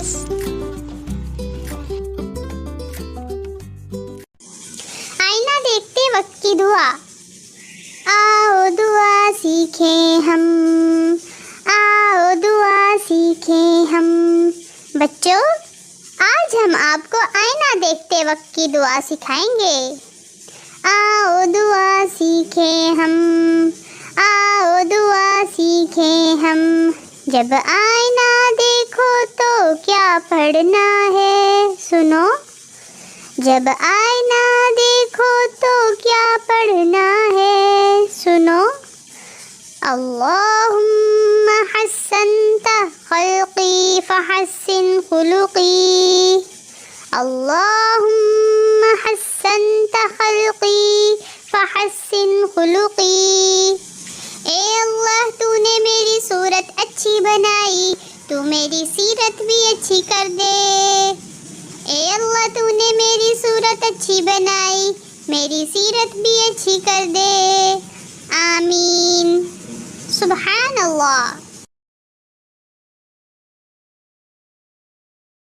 حافظ۔ آئینہ دیکھتے وقت کی دعا۔ آؤ دعا سیکھیں ہم، آؤ دعا سیکھیں ہم۔ بچوں، آج ہم آپ کو آئینہ دیکھتے وقت کی دعا سکھائیں گے۔ آؤ دعا سیکھیں ہم، آؤ دعا سیکھیں ہم۔ جب آئینہ دیکھو تو کیا پڑھنا ہے سنو، جب آئینہ دیکھو تو کیا پڑھنا ہے سنو۔ اللہم حسنت خلقی فحسن خلقی، اللہم حسنت خلقی فحسن خلقی۔ اے اللہ، تو نے میری صورت اچھی بنائی، تو میری سیرت بھی اچھی کر دے۔ اے اللہ، تو نے میری صورت اچھی بنائی، میری سیرت بھی اچھی کر دے۔ آمین۔ سبحان اللہ۔